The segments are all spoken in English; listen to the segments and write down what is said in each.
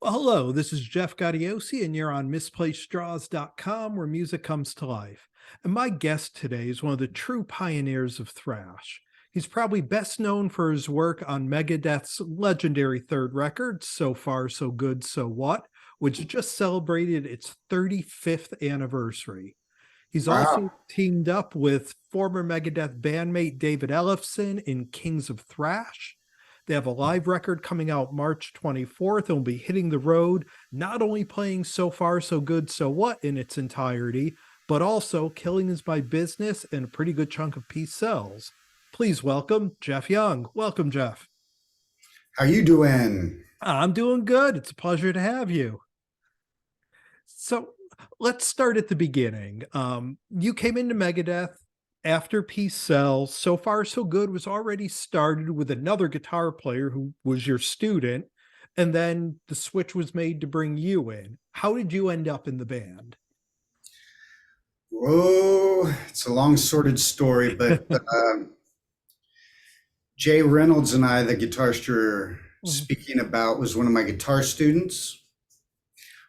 Well, hello, this is Jeff Gaudiosi, and you're on misplacedstraws.com where music comes to life. And my guest today is one of the true pioneers of thrash. He's probably best known for his work on Megadeth's legendary third record, So Far, So Good, So What, which just celebrated its 35th anniversary. He's Wow. also teamed up with former Megadeth bandmate David Ellefson in Kings of Thrash. They have a live record coming out March 24th and will be hitting the road, not only playing So Far, So Good, So What in its entirety, but also Killing Is My Business and a pretty good chunk of Peace Sells. Please welcome Jeff Young. Welcome, Jeff. How you doing? I'm doing good. It's a pleasure to have you. So let's start at the beginning. You came into Megadeth after Peace Sells. So Far, So Good was already started with another guitar player who was your student. And then the switch was made to bring you in. How did you end up in the band? Oh, it's a long sordid story, but Jay Reynolds and I, the guitarist you're Mhm. speaking about, was one of my guitar students.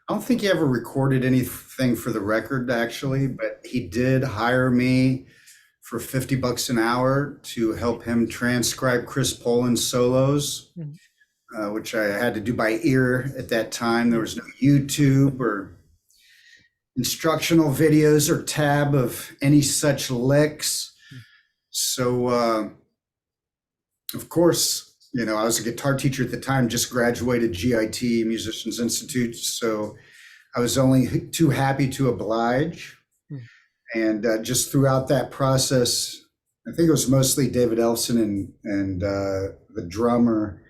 I don't think he ever recorded anything for the record, actually, but he did hire me for 50 bucks an hour to help him transcribe Chris Poland's solos, Mhm. which I had to do by ear at that time. There was no YouTube or instructional videos or tab of any such licks. So, of course, I was a guitar teacher at the time, just graduated GIT, Musicians Institute. So I was only too happy to oblige. Mhm. And just throughout that process, I think it was mostly David Ellefson and the drummer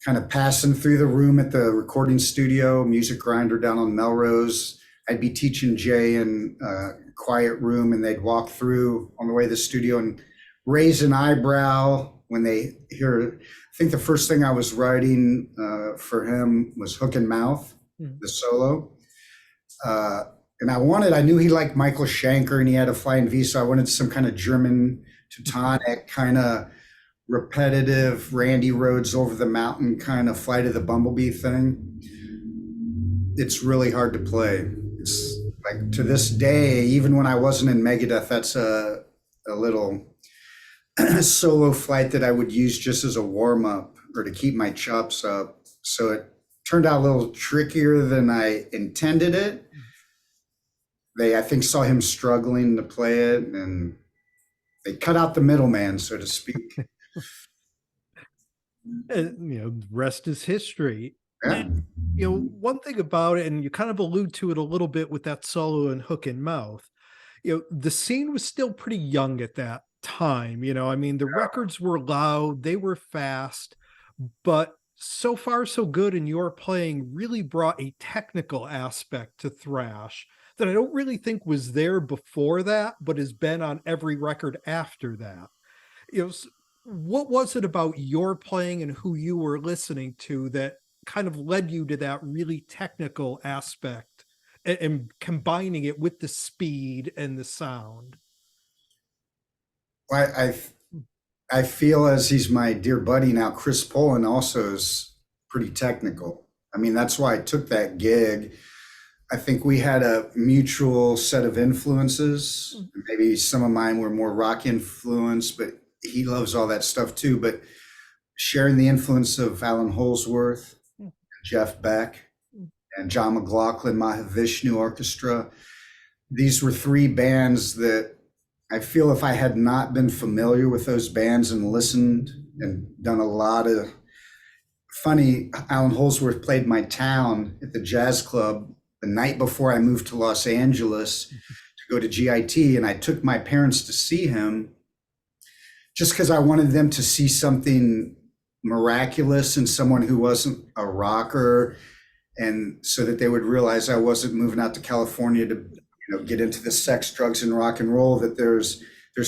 kind of passing through the room at the recording studio, Music Grinder down on Melrose. I'd be teaching Jay in a quiet room, and they'd walk through on the way to the studio and raise an eyebrow when they hear. I think the first thing I was writing for him was Hook and Mouth, Mhm. the solo. Uh, and I knew he liked Michael Schenker and he had a flying V, so I wanted some kind of German Teutonic kind of repetitive Randy Rhoads over the mountain kind of Flight of the Bumblebee thing. It's really hard to play. It's like to this day, even when I wasn't in Megadeth, that's a little solo flight that I would use just as a warm up or to keep my chops up. So it turned out a little trickier than I intended it. They, I think, saw him struggling to play it, and they cut out the middleman, so to speak. Rest is history. Yeah. And, one thing about it, and you kind of allude to it a little bit with that solo and Hook and Mouth, the scene was still pretty young at that time. I mean, the records were loud, they were fast, but So Far, So Good and Your Playing really brought a technical aspect to thrash that I don't really think was there before that, but has been on every record after that. What was it about your playing and who you were listening to that kind of led you to that really technical aspect and combining it with the speed and the sound? I I feel as he's my dear buddy now, Chris Poland also is pretty technical. I mean, that's why I took that gig. I think we had a mutual set of influences. Maybe some of mine were more rock influenced, but he loves all that stuff too. But sharing the influence of Alan Holsworth, Jeff Beck, and John McLaughlin Mahavishnu Orchestra, these were three bands that I feel if I had not been familiar with those bands and listened and done a lot of funny, Alan Holsworth played my town at the jazz club the night before I moved to Los Angeles to go to GIT. And I took my parents to see him just because I wanted them to see something miraculous in someone who wasn't a rocker, and so that they would realize I wasn't moving out to California to get into the sex, drugs, and rock and roll. That there's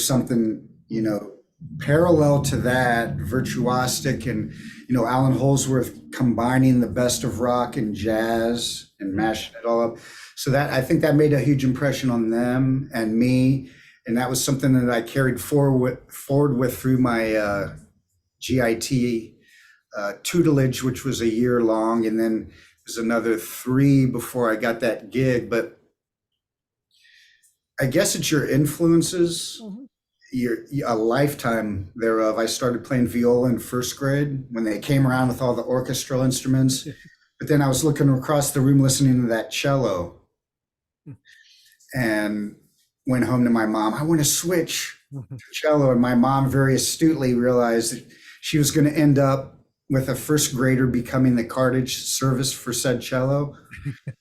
something parallel to that, virtuosic, and Alan Holsworth combining the best of rock and jazz and mashing it all up. So that I think that made a huge impression on them and me, and that was something that I carried forward with through my GIT tutelage, which was a year long, and then there's another 3 before I got that gig. But I guess it's your influences, Mhm. a lifetime thereof. I started playing viola in first grade when they came around with all the orchestral instruments. But then I was looking across the room listening to that cello and went home to my mom. I want to switch to cello. And my mom very astutely realized that she was going to end up with a first grader becoming the cartage service for said cello.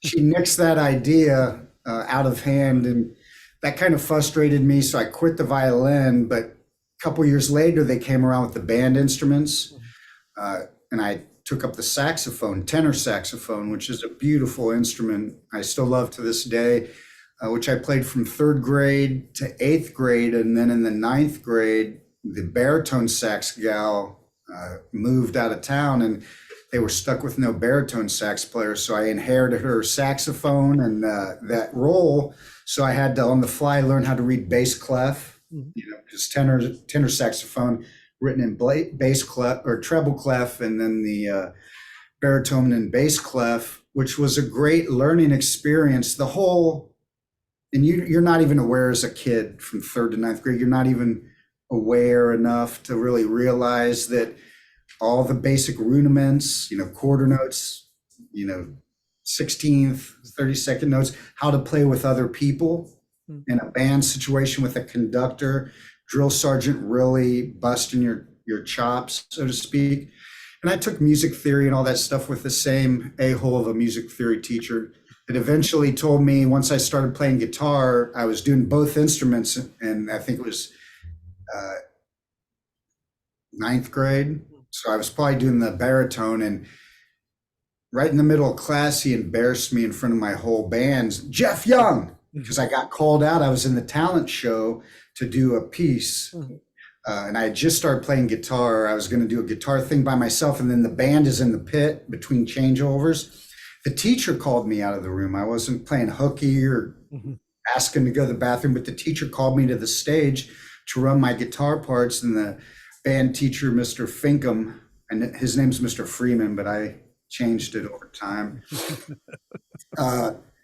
She nixed that idea out of hand, and that kind of frustrated me. So I quit the violin. But a couple years later, they came around with the band instruments, and I took up the saxophone, tenor saxophone, which is a beautiful instrument I still love to this day, which I played from third grade to eighth grade. And then in the ninth grade, the baritone sax gal moved out of town, and they were stuck with no baritone sax player. So I inherited her saxophone and that role. So I had to, on the fly, learn how to read bass clef, because tenor saxophone written in bass clef or treble clef, and then the baritone and bass clef, which was a great learning experience. The whole, and you're not even aware as a kid from third to ninth grade, you're not even aware enough to really realize that all the basic rudiments, quarter notes, 16th, 32nd notes, how to play with other people in a band situation with a conductor, drill sergeant really busting your chops, so to speak. And I took music theory and all that stuff with the same a-hole of a music theory teacher that eventually told me once I started playing guitar, I was doing both instruments, and I think it was ninth grade. So I was probably doing the baritone, and right in the middle of class, he embarrassed me in front of my whole band, Jeff Young, because I got called out. I was in the talent show to do a piece. And I had just started playing guitar. I was going to do a guitar thing by myself, and then the band is in the pit between changeovers. The teacher called me out of the room. I wasn't playing hooky or asking to go to the bathroom, but the teacher called me to the stage to run my guitar parts, and the band teacher, Mr. Finkham, and his name's Mr. Freeman, but I changed it over time.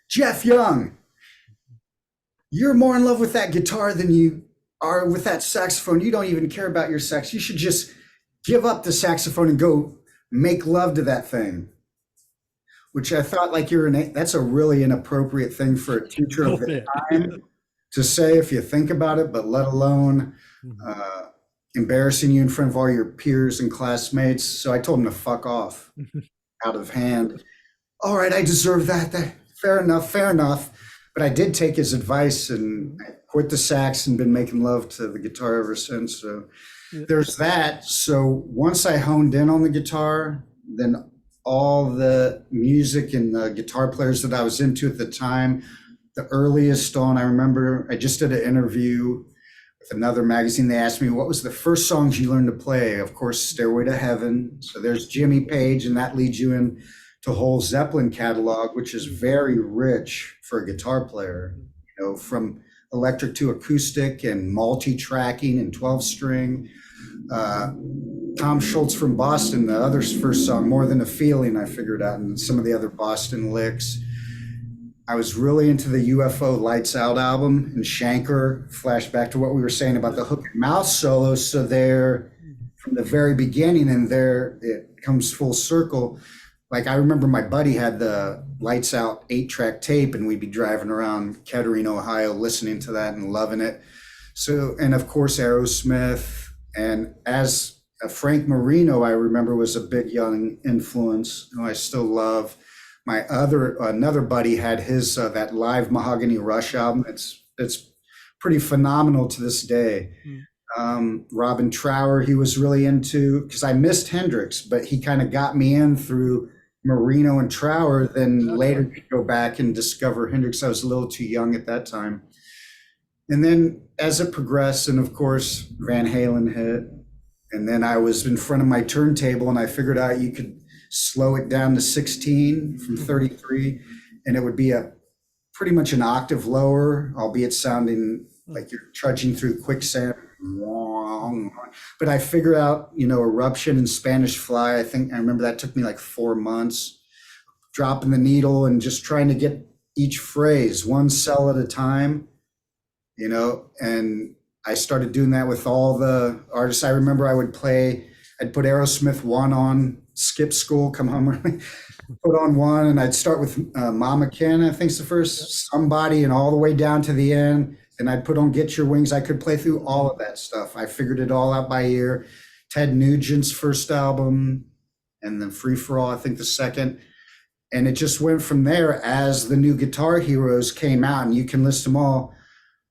Jeff Young, you're more in love with that guitar than you are with that saxophone. You don't even care about your sax. You should just give up the saxophone and go make love to that thing. Which I thought, like, that's a really inappropriate thing for a teacher of the time to say if you think about it, but let alone embarrassing you in front of all your peers and classmates. So I told him to fuck off out of hand. All right, I deserve that. Fair enough. But I did take his advice and I quit the sax and been making love to the guitar ever since. So there's that. So once I honed in on the guitar, then all the music and the guitar players that I was into at the time, the earliest on, I remember I just did an interview with another magazine. They asked me, what was the first songs you learned to play? Of course, Stairway to Heaven. So there's Jimmy Page, and that leads you in to whole Zeppelin catalog, which is very rich for a guitar player, from electric to acoustic and multi-tracking and 12-string. Tom Schultz from Boston, the other first song, More Than a Feeling, I figured out, and some of the other Boston licks. I was really into the UFO Lights Out album, and Shanker, flashback to what we were saying about the hook and mouth solos. So there, from the very beginning, and there it comes full circle. Like, I remember my buddy had the Lights Out 8-track tape, and we'd be driving around Kettering, Ohio, listening to that and loving it. So, and of course, Aerosmith. And as Frank Marino, I remember, was a big Young influence, who I still love. My another buddy had his that live Mahogany Rush album. It's pretty phenomenal to this day. Robin Trower, he was really into, because I missed Hendrix, but he kind of got me in through Marino and Trower. Then later to go back and discover Hendrix. I was a little too young at that time. And then as it progressed, and of course, Van Halen hit. And then I was in front of my turntable, and I figured out you could slow it down to 16 from 33, and it would be pretty much an octave lower, albeit sounding like you're trudging through quicksand. But I figured out, eruption and Spanish fly. I remember that took me like 4 months, dropping the needle and just trying to get each phrase one cell at a time, and I started doing that with all the artists. I remember I'd put Aerosmith one on, skip school, come home early, put on one, and I'd start with Mama Ken, I think's the first, Somebody, and all the way down to the end. And I'd put on Get Your Wings. I could play through all of that stuff. I figured it all out by ear. Ted Nugent's first album, and then Free for All, I think the second. And it just went from there as the new Guitar Heroes came out, and you can list them all.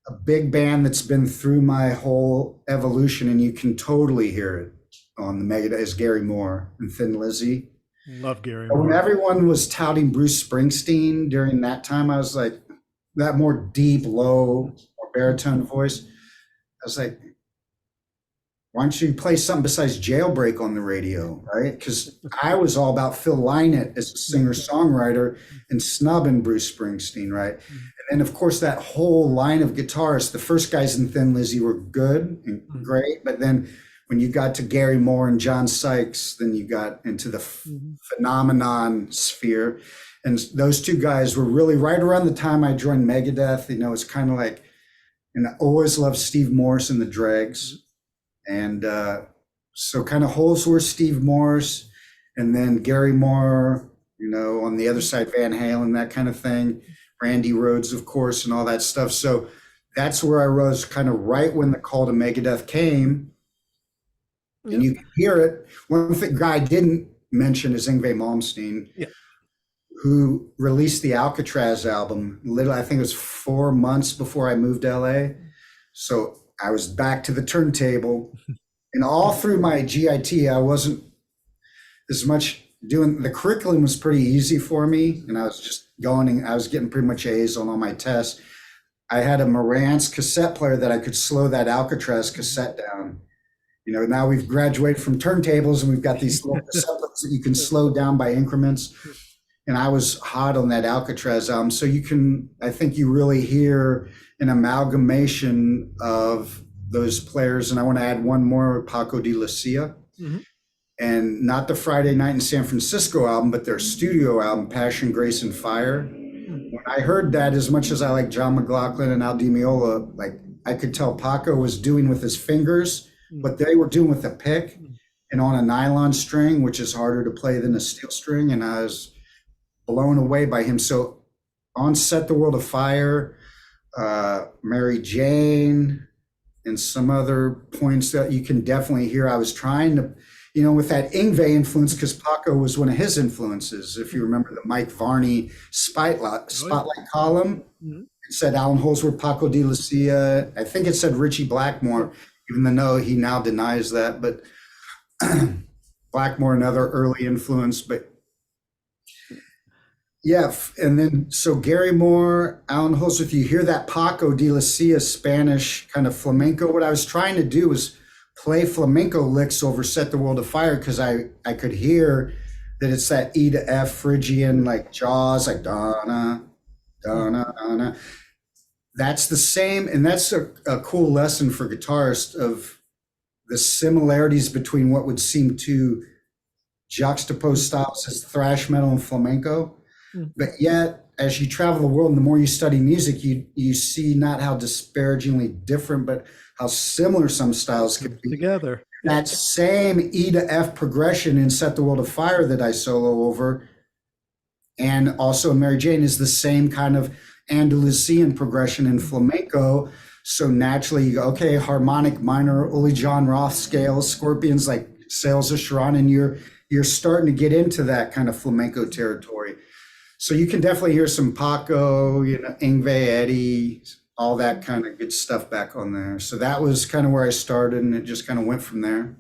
A big band that's been through my whole evolution, and you can totally hear it on the Megadeth is Gary Moore and Thin Lizzy. Love Gary But Moore. when everyone was touting Bruce Springsteen during that time, I was like, that more deep, low, more baritone voice. I was like, why don't you play something besides Jailbreak on the radio, right? Because I was all about Phil Lynott as a singer-songwriter and snubbing Bruce Springsteen, right? And then, of course, that whole line of guitarists, the first guys in Thin Lizzy were good and great, but then when you got to Gary Moore and John Sykes, then you got into the phenomenon sphere. And those two guys were really right around the time I joined Megadeth. It's kind of like, and I always loved Steve Morse and the Dregs. And so kind of holes were Steve Morse, and then Gary Moore, on the other side, Van Halen, that kind of thing. Randy Rhoads, of course, and all that stuff. So that's where I was kind of right when the call to Megadeth came. And you can hear it. One thing guy didn't mention is Yngwie Malmsteen, who released the Alcatraz album. I think it was 4 months before I moved to LA. So I was back to the turntable, and all through my GIT, I wasn't as much doing, the curriculum was pretty easy for me, and I was just going, and I was getting pretty much A's on all my tests. I had a Marantz cassette player that I could slow that Alcatraz cassette down. Now we've graduated from turntables, and we've got these little cassette players that you can slow down by increments. And I was hot on that Alcatraz album. So I think you really hear an amalgamation of those players. And I want to add one more, Paco de Lucia. And not the Friday Night in San Francisco album, but their studio album, Passion, Grace, and Fire. When I heard that, as much as I like John McLaughlin and Al Di Meola, like I could tell Paco was doing with his fingers what they were doing with a pick and on a nylon string, which is harder to play than a steel string. And I was blown away by him. So on Set the World Afire, Mary Jane, and some other points that you can definitely hear. I was trying to, with that Yngwie influence, because Paco was one of his influences. If you remember the Mike Varney Spotlight column, it said Alan Holdsworth, Paco de Lucia. I think it said Richie Blackmore, even though he now denies that. But Blackmore, another early influence. But yeah, and then so Gary Moore, Alan Holdsworth, you hear that Paco de Lucia Spanish kind of flamenco. What I was trying to do was play flamenco licks over Set the World Afire, because I could hear that it's that E to F Phrygian, like Jaws, like Donna, Donna, Donna. That's the same, and that's a cool lesson for guitarists of the similarities between what would seem to juxtapose styles as thrash metal and flamenco. But yet, as you travel the world and the more you study music, you see not how disparagingly different, but how similar some styles can be. Together. That same E to F progression in Set the World Afire that I solo over, and also in Mary Jane, is the same kind of Andalusian progression in flamenco. So naturally, you go, okay, harmonic minor, Uli John Roth scales, Scorpions like Sails of Sharon, and you're starting to get into that kind of flamenco territory. So you can definitely hear some Paco, Yngwie, Eddie, all that kind of good stuff back on there. So that was kind of where I started, and it just kind of went from there.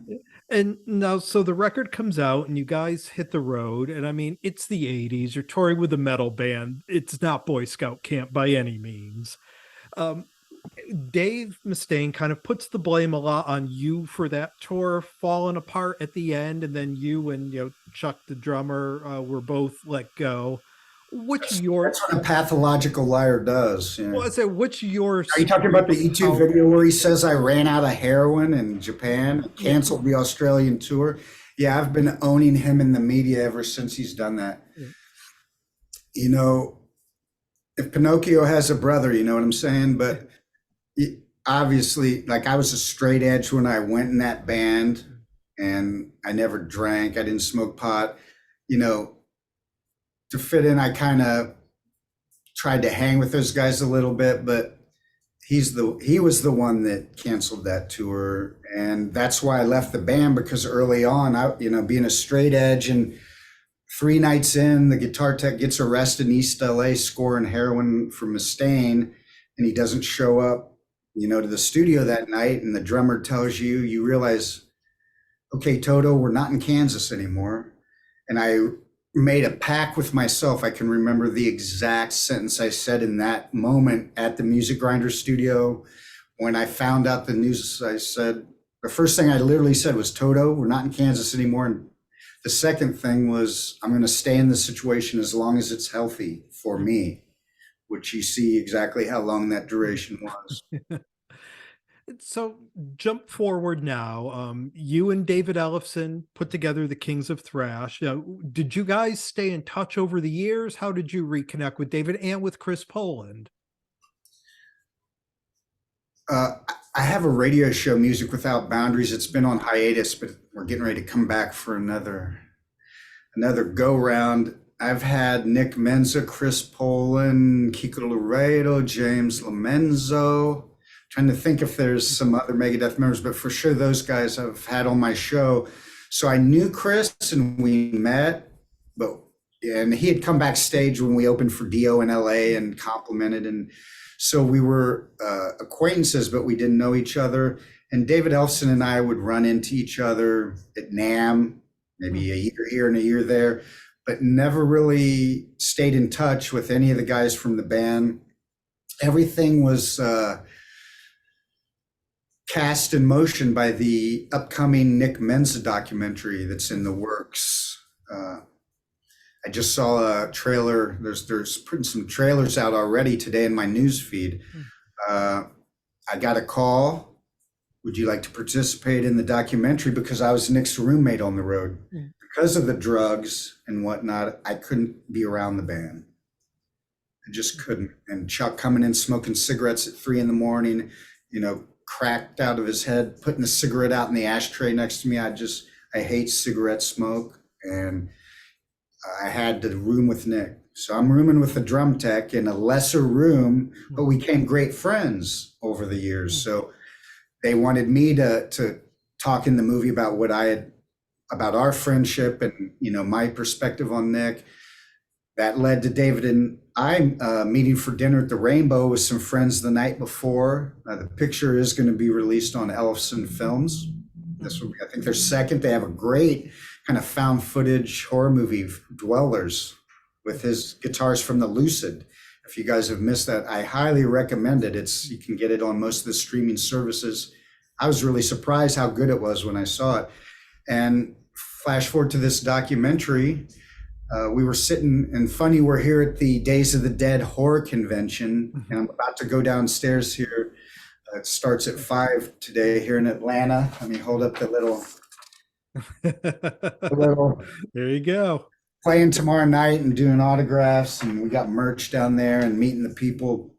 And now, so the record comes out and you guys hit the road, and I mean, it's the 80s. You're touring with a metal band. It's not Boy Scout camp by any means. Dave Mustaine kind of puts the blame a lot on you for that tour falling apart at the end, and then you and Chuck the drummer were both let go. Which your That's what a pathological liar does. Yeah. well, I say which your Are you talking about the story YouTube how video where he says I ran out of heroin in Japan, yeah, canceled the Australian tour? Yeah, I've been owning him in the media ever since he's done that. yeah. You know, if Pinocchio has a brother, you know what I'm saying? But obviously, like I was a straight edge when I went in that band and I never drank, I didn't smoke pot. You know, to fit in, I kind of tried to hang with those guys a little bit, but he was the one that canceled that tour, and that's why I left the band because early on, being a straight edge, and 3 nights in, the guitar tech gets arrested in East LA scoring heroin from Mustaine, and he doesn't show up, to the studio that night, and the drummer tells you realize, okay, Toto, we're not in Kansas anymore, and I made a pact with myself. I can remember the exact sentence I said in that moment at the Music Grinder studio. When I found out the news, I said, the first thing I literally said was, Toto, we're not in Kansas anymore. And the second thing was, I'm going to stay in this situation as long as it's healthy for me, which you see exactly how long that duration was. So jump forward now. You and David Ellefson put together the Kings of Thrash. Did you guys stay in touch over the years? How did you reconnect with David and with Chris Poland? I have a radio show, Music Without Boundaries. It's been on hiatus, but we're getting ready to come back for another go round. I've had Nick Menza, Chris Poland, Kiko Laredo, James Lomenzo. Trying to think if there's some other Megadeth members, but for sure those guys I've had on my show. So I knew Chris and we met, and he had come backstage when we opened for Dio in LA and complimented. And so we were acquaintances, but we didn't know each other. And David Ellefson and I would run into each other at NAMM, maybe a year here and a year there, but never really stayed in touch with any of the guys from the band. Everything was cast in motion by the upcoming Nick Menza documentary that's in the works. I just saw a trailer. There's putting some trailers out already today in my news feed. I got a call. Would you like to participate in the documentary? Because I was Nick's roommate on the road. Because of the drugs and whatnot, I couldn't be around the band. I just couldn't. And Chuck coming in smoking cigarettes at 3 a.m, cracked out of his head, putting a cigarette out in the ashtray next to me. I hate cigarette smoke. And I had to room with Nick. So I'm rooming with the drum tech in a lesser room, but we became great friends over the years. So they wanted me to talk in the movie about about our friendship and, my perspective on Nick. That led to David and I meeting for dinner at the Rainbow with some friends the night before. The picture is going to be released on Ellefson Films. This will be, I think, their second. They have a great kind of found footage horror movie, Dwellers, with his guitars from the Lucid. If you guys have missed that, I highly recommend it. You can get it on most of the streaming services. I was really surprised how good it was when I saw it. And flash forward to this documentary. We were sitting, and funny, we're here at the Days of the Dead horror convention, and I'm about to go downstairs here. It starts at 5 today here in Atlanta. Let me hold up the little There you go. Playing tomorrow night and doing autographs, and we got merch down there and meeting the people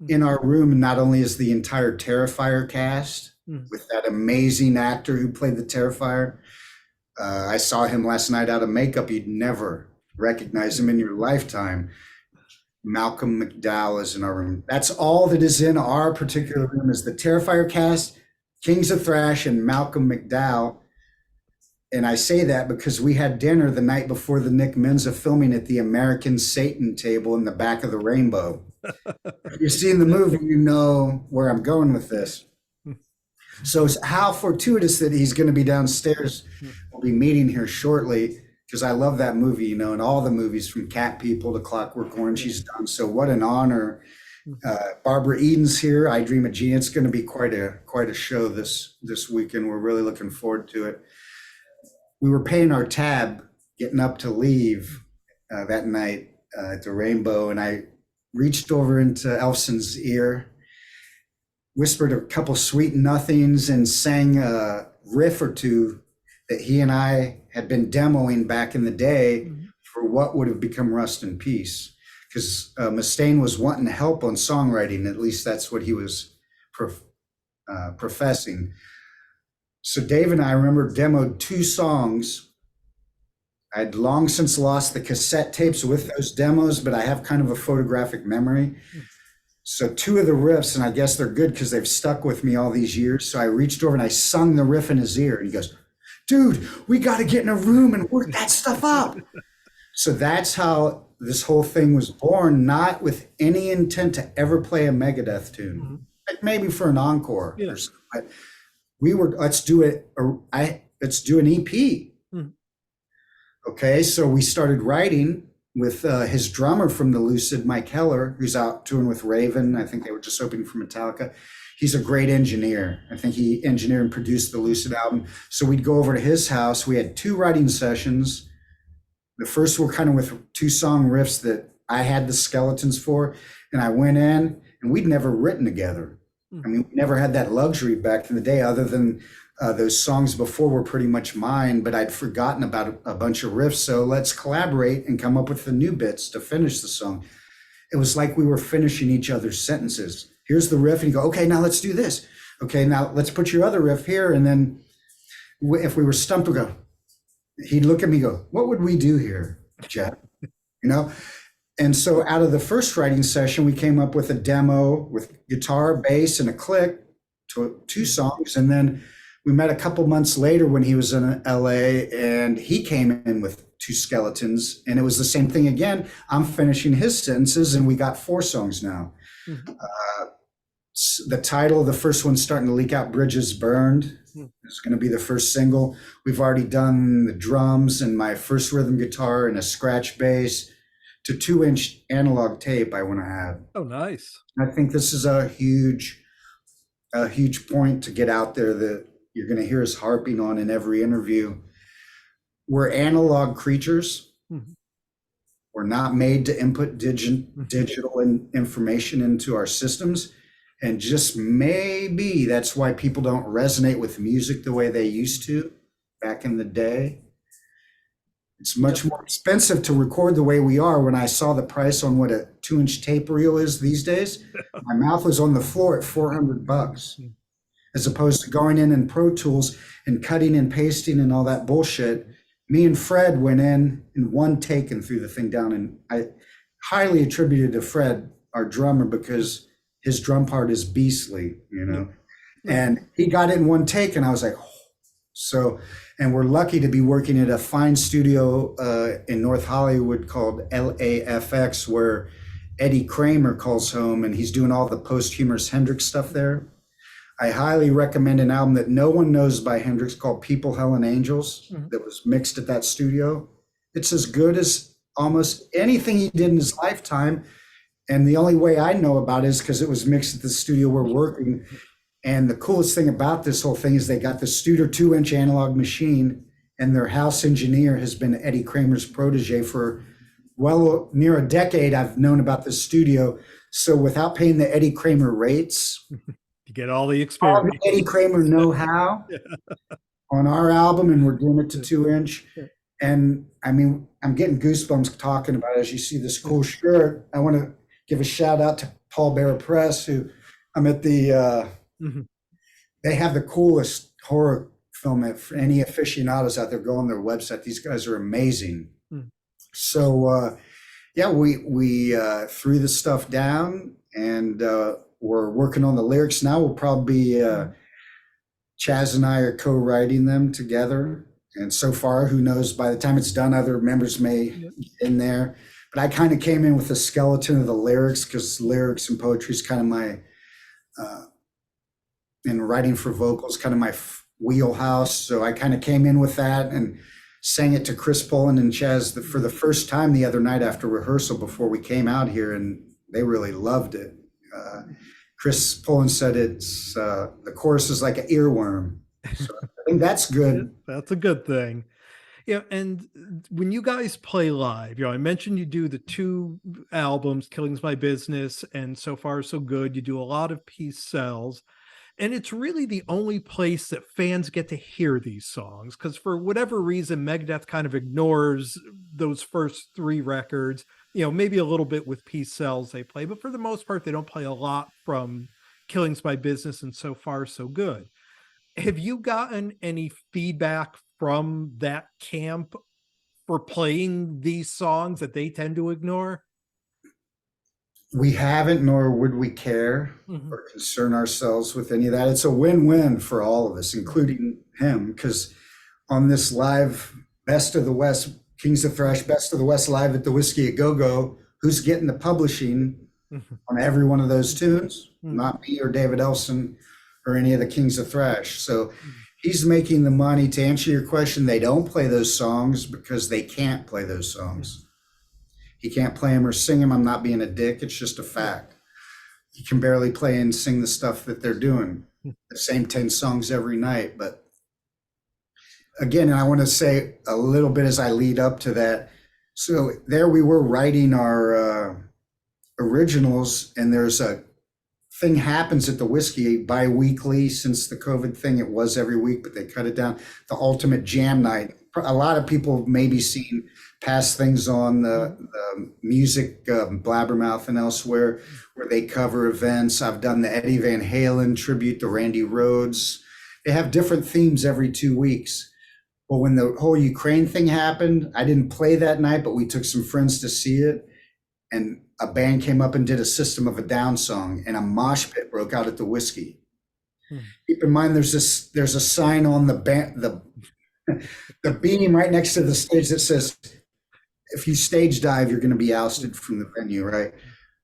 in our room. And not only is the entire Terrifier cast with that amazing actor who played the Terrifier. I saw him last night out of makeup. You'd never recognize him in your lifetime. Malcolm McDowell is in our room. That's all that is in our particular room is the Terrifier cast, Kings of Thrash, and Malcolm McDowell. And I say that because we had dinner the night before the Nick Menza filming at the American Satan table in the back of the Rainbow. If you've seen the movie, you know where I'm going with this. So how fortuitous that he's going to be downstairs. We'll be meeting here shortly because I love that movie, and all the movies from Cat People to Clockwork Orange he's done. So what an honor. Barbara Eden's here. I Dream of Gina. It's going to be quite a show this weekend. We're really looking forward to it. We were paying our tab, getting up to leave that night. at the Rainbow, and I reached over into Ellefson's ear, whispered a couple sweet nothings, and sang a riff or two that he and I had been demoing back in the day for what would have become Rust in Peace. Because Mustaine was wanting help on songwriting, at least that's what he was professing. So Dave and I remember demoed 2 songs. I'd long since lost the cassette tapes with those demos, but I have kind of a photographic memory. So 2 of the riffs, and I guess they're good because they've stuck with me all these years. So I reached over and I sung the riff in his ear, and he goes, "Dude, we got to get in a room and work that stuff up." So that's how this whole thing was born, not with any intent to ever play a Megadeth tune, like maybe for an encore or something. But we were, let's do it. Let's do an EP. Okay, so we started writing with his drummer from the Lucid, Mike Heller, who's out touring with Raven. I think they were just opening for Metallica. He's a great engineer. I think he engineered and produced the Lucid album. So we'd go over to his house. We had 2 writing sessions. The first were kind of with 2 song riffs that I had the skeletons for. And I went in, and we'd never written together. I mean, we never had that luxury back in the day, other than those songs before were pretty much mine, but I'd forgotten about a bunch of riffs. So let's collaborate and come up with the new bits to finish the song. It was like we were finishing each other's sentences. Here's the riff, and you go, okay, now let's do this. Okay, now let's put your other riff here. And then if we were stumped, we'd go, he'd look at me and go, what would we do here, Jeff? You know? And so out of the first writing session, we came up with a demo with guitar, bass, and a click to 2 songs. And then we met a couple months later when he was in LA, and he came in with 2 skeletons, and it was the same thing again. I'm finishing his sentences, and we got 4 songs now. The title of the first one's starting to leak out, Bridges Burned. It's going to be the first single. We've already done the drums and my first rhythm guitar and a scratch bass to 2-inch analog tape I want to have. Oh, nice. I think this is a huge point to get out there that you're going to hear us harping on in every interview. We're analog creatures. We're not made to input digital information into our systems. And just maybe that's why people don't resonate with music the way they used to back in the day. It's much more expensive to record the way we are. When I saw the price on what a 2-inch tape reel is these days, my mouth was on the floor at $400, as opposed to going in Pro Tools and cutting and pasting and all that bullshit. Me and Fred went in one take and threw the thing down. And I highly attributed to Fred, our drummer, because his drum part is beastly, you know, and he got it in one take, and I was like, oh. So, and we're lucky to be working at a fine studio in North Hollywood called LAFX, where Eddie Kramer calls home, and he's doing all the posthumous Hendrix stuff there. I highly recommend an album that no one knows by Hendrix called People, Hell, and Angels that was mixed at that studio. It's as good as almost anything he did in his lifetime. And the only way I know about it is because it was mixed at the studio we're working. And the coolest thing about this whole thing is they got the Studer 2-inch analog machine, and their house engineer has been Eddie Kramer's protege for well near a decade. I've known about this studio. So without paying the Eddie Kramer rates, you get all the experience. All the Eddie Kramer know-how on our album, and we're doing it to 2-inch. And I mean, I'm getting goosebumps talking about it. As you see this cool shirt, I want to give a shout out to Paul Bearer Press, who I'm at the, they have the coolest horror film. For any aficionados out there, go on their website. These guys are amazing. So yeah, we threw this stuff down, and we're working on the lyrics now. We'll probably Chaz and I are co-writing them together. And so far, who knows, by the time it's done, other members may get in there. But I kind of came in with the skeleton of the lyrics, because lyrics and poetry is kind of my, and writing for vocals, kind of my wheelhouse. So I kind of came in with that and sang it to Chris Poland and Chaz for the first time the other night after rehearsal before we came out here, and they really loved it. Chris Poland said it's the chorus is like an earworm. So I think that's good. That's a good thing. Yeah, and when you guys play live, I mentioned you do the two albums, Killing's My Business and So Far So Good. You do a lot of Peace Sells. And it's really the only place that fans get to hear these songs because for whatever reason, Megadeth kind of ignores those first three records. Maybe a little bit with Peace Sells they play, but for the most part, they don't play a lot from Killing's My Business and So Far So Good. Have you gotten any feedback from that camp for playing these songs that they tend to ignore? We haven't, nor would we care Mhm. or concern ourselves with any of that. It's a win-win for all of us, including him, because on this live Best of the West, Kings of Thrash, Best of the West live at the Whiskey a Go-Go, who's getting the publishing Mhm. on every one of those tunes? Mhm. Not me or David Ellefson or any of the Kings of Thrash. So Mhm. he's making the money. To answer your question, they don't play those songs because they can't play those songs. He can't play them or sing them. I'm not being a dick. It's just a fact. He can barely play and sing the stuff that they're doing, the same 10 songs every night. But again, and I want to say a little bit as I lead up to that. So there we were writing our originals, and there's a thing happens at the Whiskey bi-weekly. Since the COVID thing, it was every week, but they cut it down. The Ultimate Jam Night. A lot of people have maybe seen past things on the music Blabbermouth and elsewhere where they cover events. I've done the Eddie Van Halen tribute to Randy Rhoads. They have different themes every 2 weeks. Well, when the whole Ukraine thing happened, I didn't play that night, but we took some friends to see it. And a band came up and did a System of a Down song, and a mosh pit broke out at the Whiskey. Mhm. Keep in mind, there's a sign on the beam right next to the stage that says, if you stage dive, you're going to be ousted from the venue, right?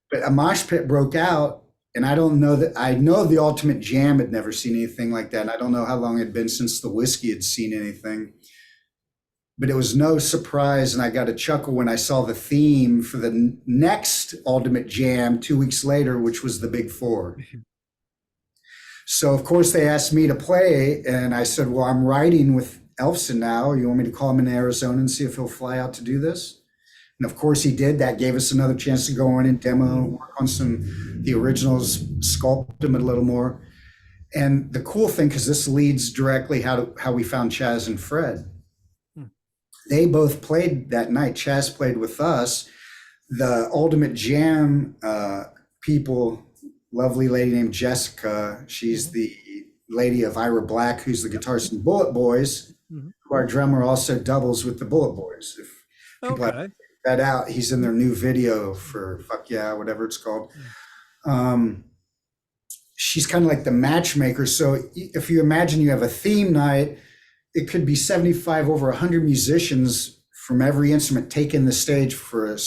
But a mosh pit broke out, and I don't know that I know the Ultimate Jam had never seen anything like that. And I don't know how long it had been since the Whiskey had seen anything. But it was no surprise, and I got a chuckle when I saw the theme for the next Ultimate Jam 2 weeks later, which was the Big Four. So of course they asked me to play, and I said, well, I'm writing with Ellefson now. You want me to call him in Arizona and see if he'll fly out to do this? And of course he did. That gave us another chance to go in and demo, work on the originals, sculpt them a little more. And the cool thing, because this leads directly how we found Chaz and Fred. They both played that night. Chaz played with us. The Ultimate Jam people, lovely lady named Jessica. She's the lady of Ira Black, who's the guitarist in Bullet Boys. Our drummer also doubles with the Bullet Boys. If people have that out, he's in their new video for Fuck Yeah, whatever it's called. She's kind of like the matchmaker. So if you imagine you have a theme night, it could be 75 over 100 musicians from every instrument taking the stage for 2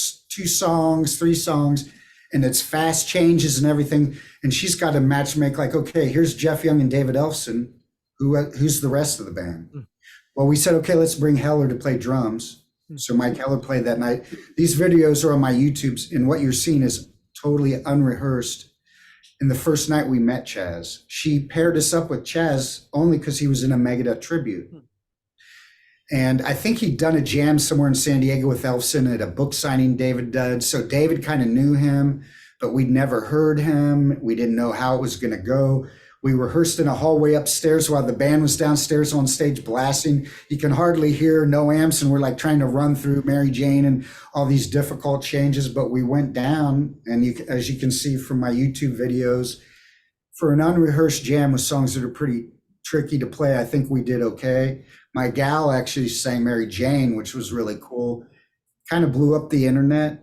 songs, 3 songs, and it's fast changes and everything. And she's got to matchmake like, okay, here's Jeff Young and David Ellefson. Who's the rest of the band? Well, we said, okay, let's bring Heller to play drums. So Mike Heller played that night. These videos are on my YouTubes, and what you're seeing is totally unrehearsed. And the first night we met Chaz, she paired us up with Chaz only because he was in a Megadeth tribute. And I think he'd done a jam somewhere in San Diego with Ellefson at a book signing David did. So David kind of knew him, but we'd never heard him. We didn't know how it was going to go. We rehearsed in a hallway upstairs while the band was downstairs on stage blasting. You can hardly hear, no amps, and we're like trying to run through Mary Jane and all these difficult changes, but we went down, and as you can see from my YouTube videos, for an unrehearsed jam with songs that are pretty tricky to play, I think we did okay. My gal actually sang Mary Jane, which was really cool. Kind of blew up the internet.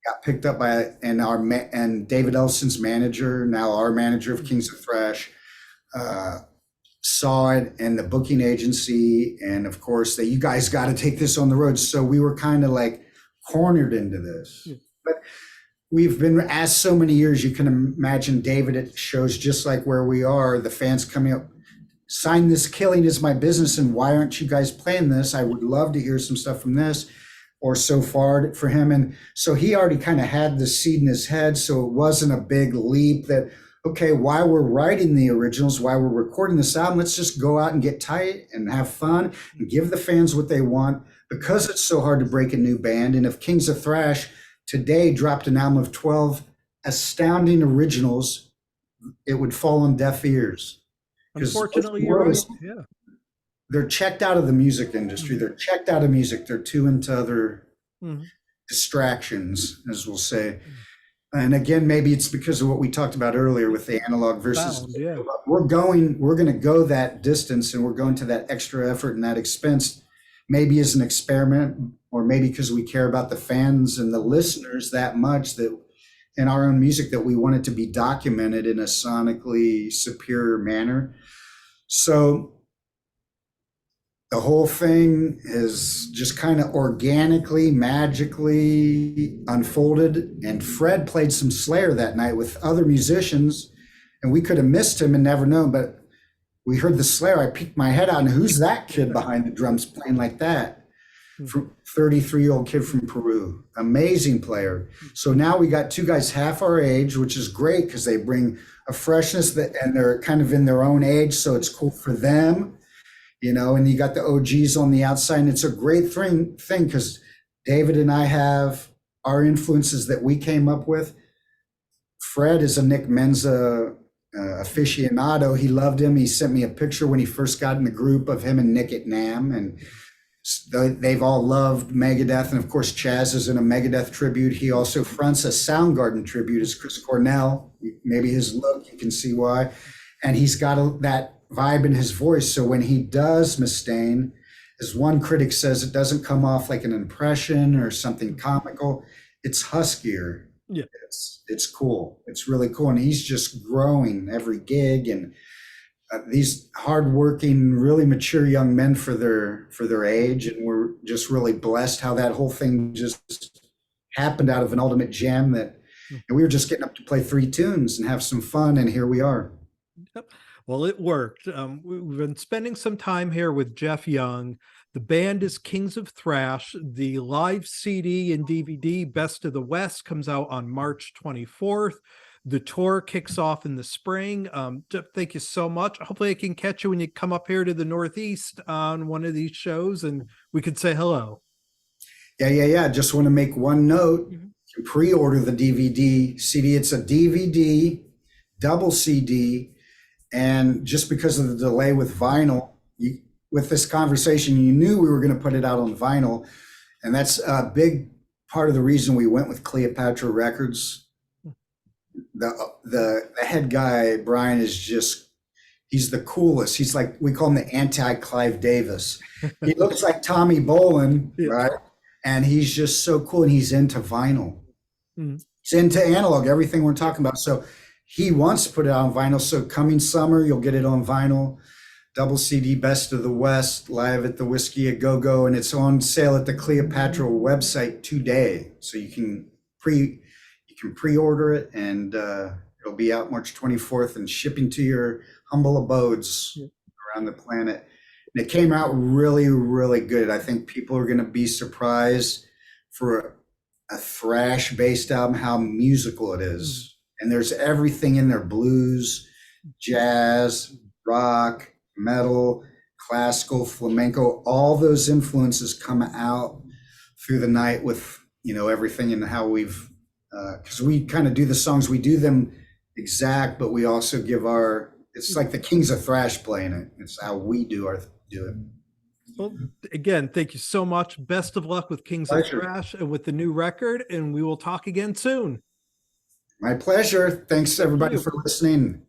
Got picked up by and David Ellefson's manager, now our manager of Kings of Thrash, saw it, and the booking agency, and of course that you guys got to take this on the road. So we were kind of like cornered into this. But we've been asked so many years. You can imagine David at shows just like where we are, the fans coming up, sign this, Killing Is My Business, and why aren't you guys playing this? I would love to hear some stuff from this. Or so far for him. And so he already kind of had the seed in his head. So it wasn't a big leap that, okay, while we're writing the originals, while we're recording this album, let's just go out and get tight and have fun and give the fans what they want, because it's so hard to break a new band. And if Kings of Thrash today dropped an album of 12 astounding originals, it would fall on deaf ears. Unfortunately, you're right. Yeah. They're checked out of the music industry. They're checked out of music. They're too into other distractions, as we'll say. And again, maybe it's because of what we talked about earlier with the analog versus we're going to go that distance, and we're going to that extra effort and that expense, maybe as an experiment, or maybe because we care about the fans and the listeners that much, that in our own music, that we want it to be documented in a sonically superior manner. So the whole thing is just kind of organically, magically unfolded. And Fred played some Slayer that night with other musicians, and we could have missed him and never known. But we heard the Slayer. I peeked my head out, and who's that kid behind the drums playing like that? 33-year-old kid from Peru, amazing player. So now we got two guys half our age, which is great because they bring a freshness and they're kind of in their own age. So it's cool for them. And you got the OGs on the outside, and it's a great thing because David and I have our influences that we came up with. Fred is a Nick Menza aficionado. He loved him. He sent me a picture when he first got in the group of him and Nick at NAMM, and they've all loved Megadeth. And of course, Chaz is in a Megadeth tribute. He also fronts a Soundgarden tribute as Chris Cornell. Maybe his look, you can see why. And he's got that vibe in his voice. So when he does Mustaine, as one critic says, it doesn't come off like an impression or something comical. It's huskier. Yeah. It's cool. It's really cool. And he's just growing every gig. And these hardworking, really mature young men for their age. And we're just really blessed how that whole thing just happened out of an ultimate jam and we were just getting up to play 3 tunes and have some fun. And here we are. Yep. Well, it worked. We've been spending some time here with Jeff Young. The band is Kings of Thrash. The live CD and DVD, Best of the West, comes out on March 24th. The tour kicks off in the spring. Jeff, thank you so much. Hopefully I can catch you when you come up here to the Northeast on one of these shows and we could say hello. Yeah. Just want to make one note. You can pre-order the DVD, CD. It's a DVD, double CD. And just because of the delay with vinyl, with this conversation, you knew we were going to put it out on vinyl. And that's a big part of the reason we went with Cleopatra Records. The head guy, Brian, he's the coolest. He's like, we call him the anti-Clive Davis. He looks like Tommy Bolin, right? And he's just so cool. And he's into vinyl. He's into analog, everything we're talking about. So he wants to put it on vinyl. So coming summer, you'll get it on vinyl. Double CD, Best of the West, live at the Whiskey a Go-Go. And it's on sale at the Cleopatra website today. So you can pre-order it, and it'll be out March 24th and shipping to your humble abodes around the planet. And it came out really, really good. I think people are going to be surprised for a thrash-based album, how musical it is. And there's everything in there: blues, jazz, rock, metal, classical, flamenco. All those influences come out through the night with, everything and how we've, because we kind of do the songs, we do them exact, but we also give it's like the Kings of Thrash playing it. It's how we do it. Well, again, thank you so much. Best of luck with Kings of Thrash and with the new record, and we will talk again soon. My pleasure. Thanks everybody for listening.